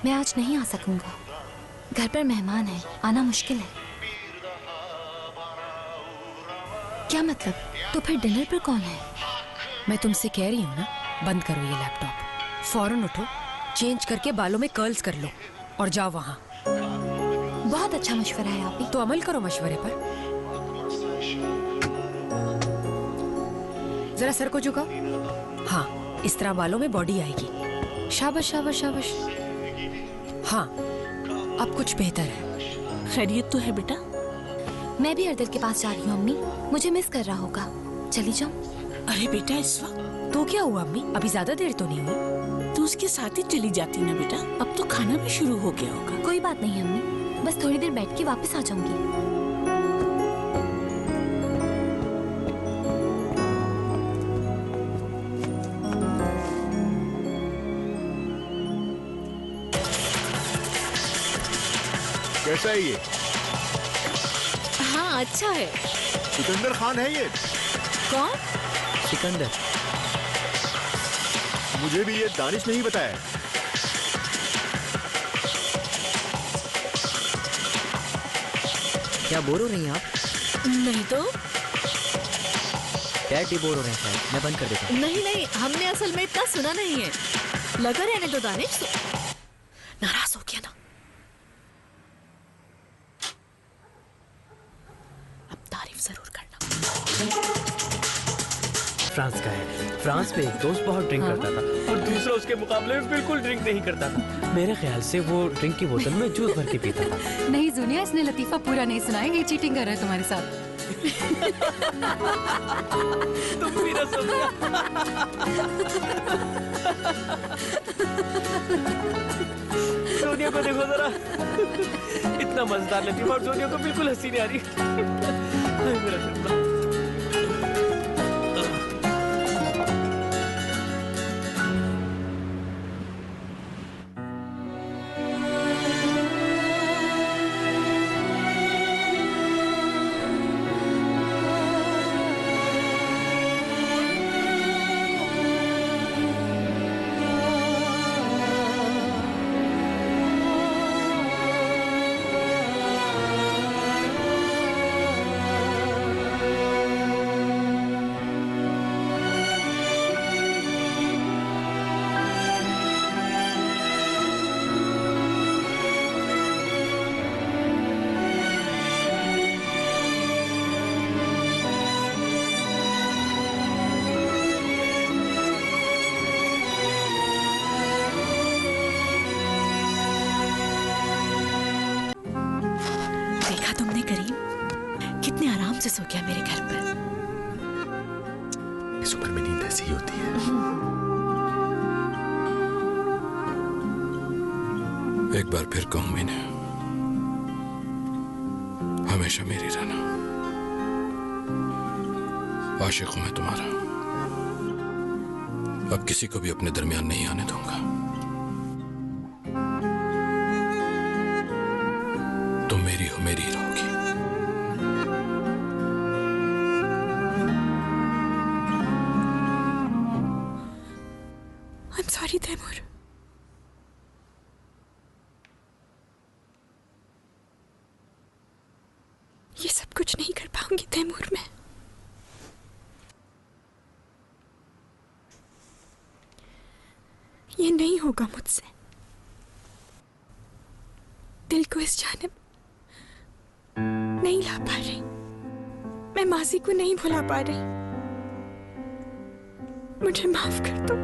मैं आज नहीं आ सकूंगा, घर पर मेहमान है, आना मुश्किल है। क्या मतलब? तो फिर डिनर पर कौन है? मैं तुमसे कह रही हूँ ना, बंद करो ये लैपटॉप, फौरन उठो, चेंज करके बालों में कर्ल्स कर लो और जाओ वहाँ। बहुत अच्छा मशवरा है आप ही। तो अमल करो मशवरे पर। जरा सर को झुकाओ। हाँ, इस तरह बालों में बॉडी आएगी। शाबाश शाबाश शाबाश। हाँ, अब कुछ बेहतर है। खैरियत तो है बेटा? मैं भी अर्दल के पास जा रही हूँ अम्मी, मुझे मिस कर रहा होगा। चली जाऊँ? अरे बेटा, इस वक्त तो क्या हुआ अम्मी, अभी ज्यादा देर तो नहीं हुई? तू उसके साथ ही चली जाती ना बेटा, अब तो खाना भी शुरू हो गया होगा। कोई बात नहीं अम्मी, बस थोड़ी देर बैठ के वापस आ जाऊंगी। कैसा है ये? हाँ अच्छा है। सिकंदर खान है ये? कौन? सिकंदर। मुझे भी ये दानिश नहीं बताया। क्या बोर हो रही हैं आप? नहीं तो। डैडी बोर हो रहे हैं शायद, मैं बंद कर देता हूँ। नहीं नहीं, हमने असल में इतना सुना नहीं है। लगा रहने दो दानिश, नाराज हो गया ना। अब तारीफ जरूर करना। फ्रांस का है। फ्रांस में एक दोस्त बहुत ड्रिंक करता था और दूसरा उसके मुकाबले में बिल्कुल ड्रिंक नहीं करता था। मेरे ख्याल से वो ड्रिंक की बोतल में जूस भर के पीता था। नहीं जुनिया, इसने लतीफा पूरा नहीं सुनाया, ये चीटिंग कर रहा है तुम्हारे साथ। तुम भी ना सोनिया। सोनिया को देखो जरा, इतना मजेदार लतीफा और सोनिया को बिल्कुल हंसी नहीं आ रही। मेरा शब्द। सो गया मेरे घर पर। इस उम्र में नींद ऐसी ही होती है। एक बार फिर कहूं मैंने, हमेशा मेरी रहना। आशिक हूं मैं तुम्हारा, अब किसी को भी अपने दरमियान नहीं आने दूंगा। तुम मेरी हो, मेरी रहोगी। I'm sorry, Taimur. ये सब कुछ नहीं कर पाऊंगी तैमूर मैं। ये नहीं होगा मुझसे। दिल को इस जानिब नहीं ला पा रही, मैं माजी को नहीं भुला पा रही। मुझे माफ कर दो।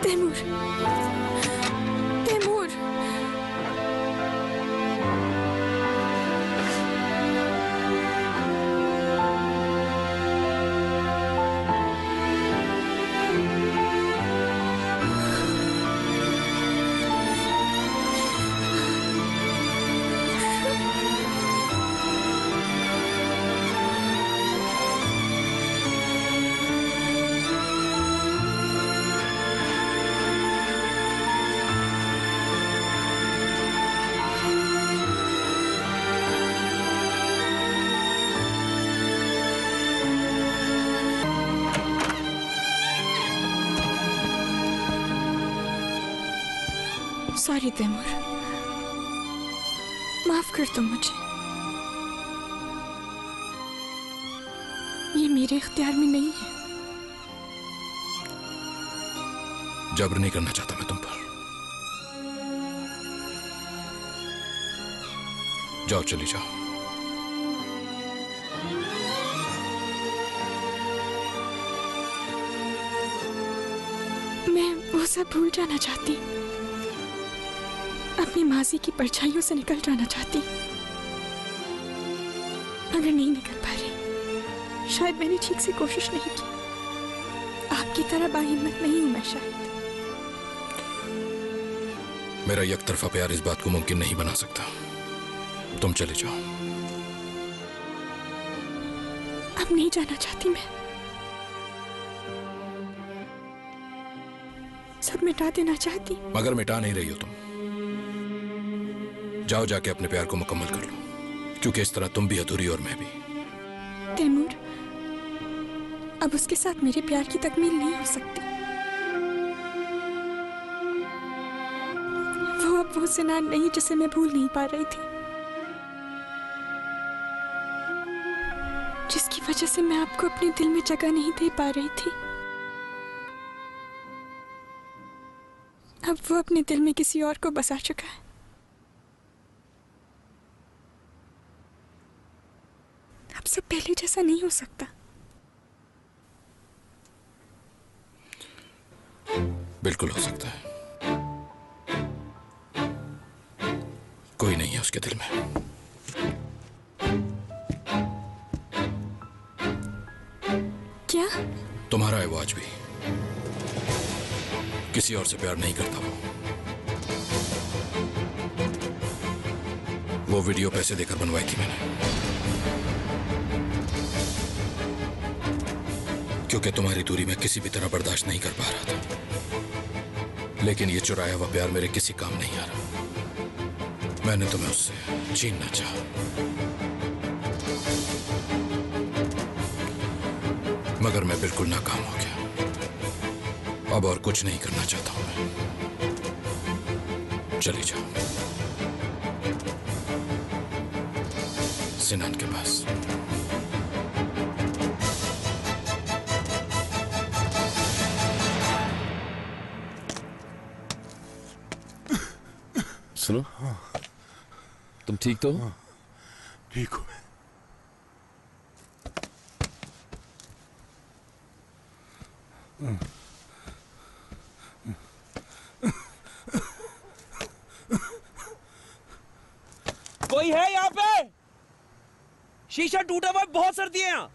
तैमूर, तैमूर, सॉरी तैमूर, माफ कर दो मुझे। ये मेरे इख्तियार में नहीं है। जबर नहीं करना चाहता मैं तुम पर। जाओ, चली जाओ। मैं वो सब भूल जाना चाहती, अपनी माजी की परछाइयों से निकल जाना चाहती, मगर नहीं निकल पा रही। शायद मैंने ठीक से कोशिश नहीं की। आपकी तरह बाहिम्मत नहीं हूं मैं शायद। मेरा एक तरफा प्यार इस बात को मुमकिन नहीं बना सकता। तुम चले जाओ। अब नहीं जाना चाहती मैं। सब मिटा देना चाहती। मगर मिटा नहीं रही हो तुम। जाओ, जाके अपने प्यार को मुकम्मल कर लो, क्योंकि इस तरह तुम भी अधूरी और मैं भी। तैमूर, अब उसके साथ मेरे प्यार की तकमील नहीं हो सकती। वो अब वो सिनान नहीं जिसे मैं भूल नहीं पा रही थी, जिसकी वजह से मैं आपको अपने दिल में जगह नहीं दे पा रही थी। अब वो अपने दिल में किसी और को बसा चुका है। अब सब पहले जैसा नहीं हो सकता। बिल्कुल हो सकता है। कोई नहीं है उसके दिल में। क्या? तुम्हारा है वो आज भी। किसी और से प्यार नहीं करता वो वीडियो पैसे देकर बनवाई थी मैंने, क्योंकि तुम्हारी दूरी में किसी भी तरह बर्दाश्त नहीं कर पा रहा था। लेकिन ये चुराया हुआ प्यार मेरे किसी काम नहीं आ रहा। मैंने तुम्हें उससे छीनना चाहा, मगर मैं बिल्कुल नाकाम हो गया। अब और कुछ नहीं करना चाहता हूं मैं। चली जाओ सिनान के पास। सुनो, तुम ठीक तो हो? ठीक हो। कोई है यहाँ पे? शीशा टूटा हुआ, बहुत सर्दी है यहाँ।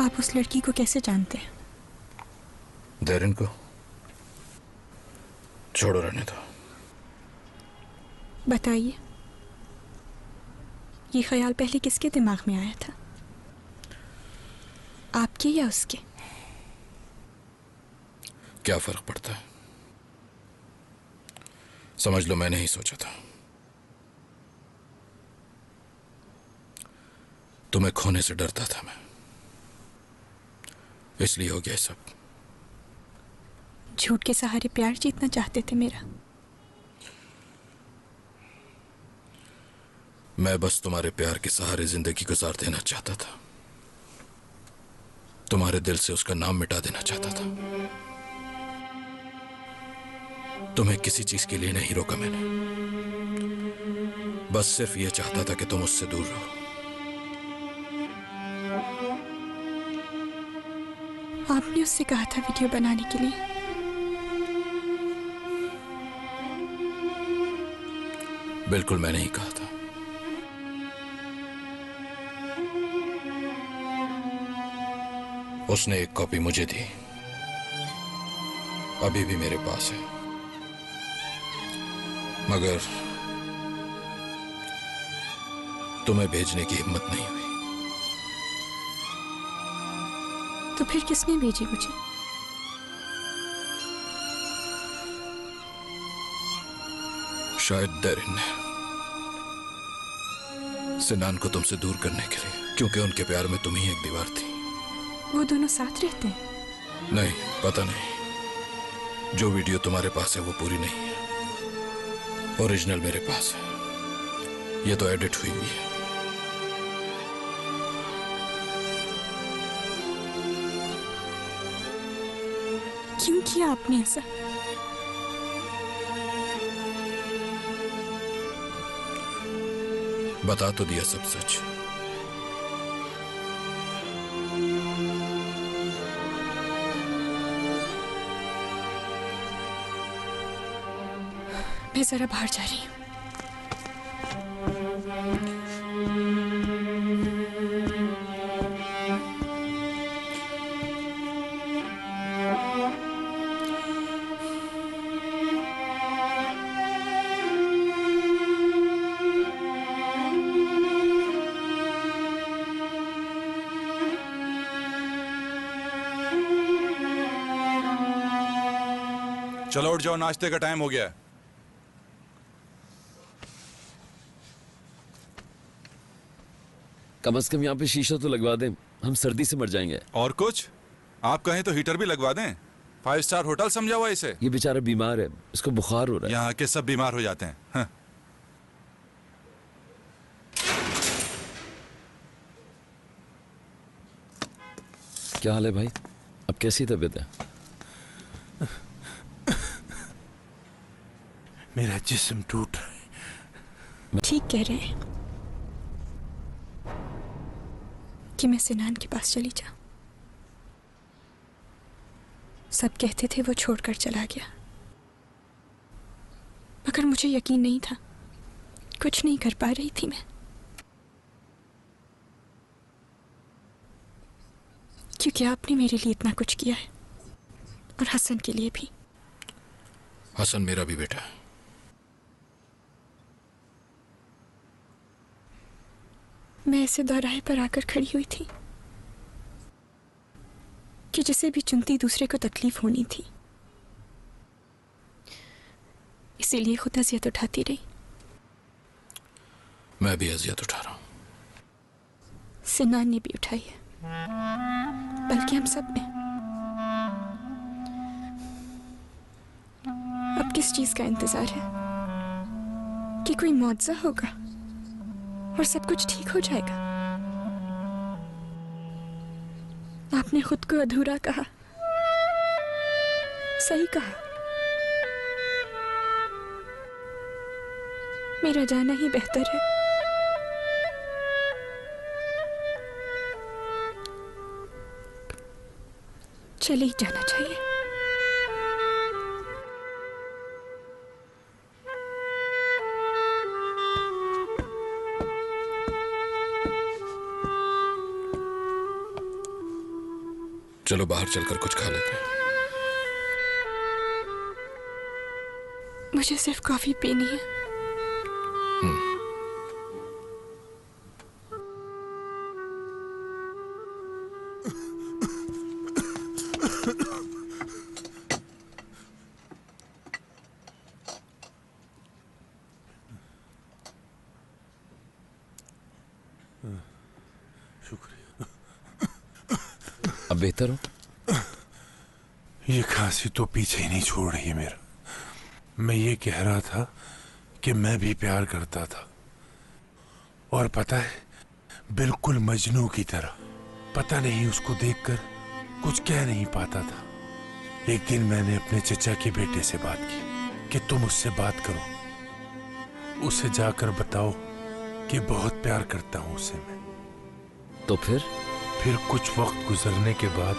आप उस लड़की को कैसे जानते हैं? देरिन को छोड़ो, रहने दो। बताइए, ये ख्याल पहले किसके दिमाग में आया था, आपके या उसके? क्या फर्क पड़ता है? समझ लो मैंने ही सोचा था। तुम्हें खोने से डरता था मैं, इसलिए हो गया सब। झूठ के सहारे प्यार जीतना चाहते थे मेरा। मैं बस तुम्हारे प्यार के सहारे जिंदगी गुजार देना चाहता था। तुम्हारे दिल से उसका नाम मिटा देना चाहता था। तुम्हें किसी चीज के लिए नहीं रोका मैंने, बस सिर्फ यह चाहता था कि तुम उससे दूर रहो। आपने उससे कहा था वीडियो बनाने के लिए। बिल्कुल मैंने ही कहा था। उसने एक कॉपी मुझे दी, अभी भी मेरे पास है, मगर तुम्हें भेजने की हिम्मत नहीं हुई। तो फिर किसने भेजी मुझे? शायद दरिन ने, सिनान को तुमसे दूर करने के लिए, क्योंकि उनके प्यार में तुम ही एक दीवार थी। वो दोनों साथ रहते हैं? नहीं, पता नहीं। जो वीडियो तुम्हारे पास है वो पूरी नहीं है, ओरिजिनल मेरे पास है। ये तो एडिट हुई हुई है। क्यों किया आपने ऐसा? बता तो दिया सब सच। मैं जरा बाहर जा रही हूँ। चलो उठ जाओ, नाश्ते का टाइम हो गया है। कम से कम यहाँ पे शीशा तो लगवा दें, हम सर्दी से मर जाएंगे। और कुछ? आप कहें तो हीटर भी लगवा दें। 5 स्टार होटल समझा हुआ इसे। ये बेचारा बीमार है, इसको बुखार हो रहा है। यहाँ के सब बीमार हो जाते हैं। हाँ। क्या हाल है भाई? अब कैसी तबीयत है? मेरा जिस्म टूट रहा है। ठीक कह रहे हैं कि मैं सिनान के पास चली जाऊं। सब कहते थे वो छोड़कर चला गया, मगर मुझे यकीन नहीं था। कुछ नहीं कर पा रही थी मैं, क्योंकि आपने मेरे लिए इतना कुछ किया है, और हसन के लिए भी। हसन मेरा भी बेटा है। मैं ऐसे दौराहे पर आकर खड़ी हुई थी कि जिसे भी चुनती दूसरे को तकलीफ होनी थी, इसीलिए खुद अजियत उठाती रही। मैं भी अजियत उठा रहा हूं। सिनान ने भी उठाई है, बल्कि हम सब ने। अब किस चीज का इंतजार है? कि कोई मौजज़ा होगा और सब कुछ ठीक हो जाएगा? आपने खुद को अधूरा कहा, सही कहा। मेरा जाना ही बेहतर है। चले ही जाना चाहिए। चलो बाहर चलकर कुछ खा लेते हैं। मुझे सिर्फ कॉफी पीनी है। अब बेहतर हो? ये खांसी तो पीछे ही नहीं छोड़ रही है मेरा। मैं ये कह रहा था कि मैं भी प्यार करता था, और पता है, बिल्कुल मजनू की तरह। पता नहीं उसको देखकर कुछ कह नहीं पाता था। एक दिन मैंने अपने चचा के बेटे से बात की कि तुम उससे बात करो, उसे जाकर बताओ कि बहुत प्यार करता हूं उसे मैं। तो फिर कुछ वक्त गुजरने के बाद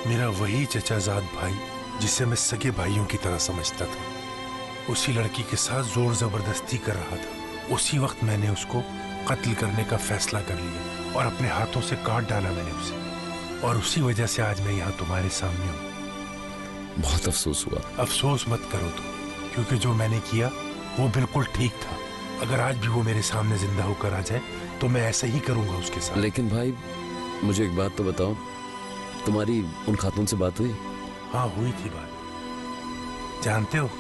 मेरा वही चचाजाद भाई, जिसे मैं सगे भाइयों की तरह समझता था, उसी लड़की के साथ जोर जबरदस्ती कर रहा था। उसी वक्त मैंने उसको कत्ल करने का फैसला कर लिया और अपने हाथों से काट डाला मैंने उसे। और उसी वजह से आज मैं यहाँ तुम्हारे सामने हूँ। बहुत अफसोस हुआ। अफसोस मत करो तुम, क्योंकि जो मैंने किया वो बिल्कुल ठीक था। अगर आज भी वो मेरे सामने जिंदा होकर आ जाए तो मैं ऐसे ही करूंगा उसके साथ। लेकिन भाई मुझे एक बात तो बताओ, तुम्हारी उन खातून से बात हुई? हाँ हुई थी बात। जानते हो,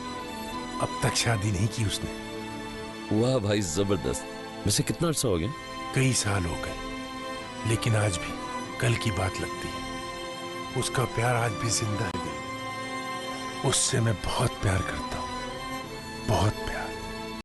अब तक शादी नहीं की उसने। वाह भाई, जबरदस्त। वैसे कितना अर्सा हो गया? कई साल हो गए, लेकिन आज भी कल की बात लगती है। उसका प्यार आज भी जिंदा है। उससे मैं बहुत प्यार करता हूँ, बहुत प्यार।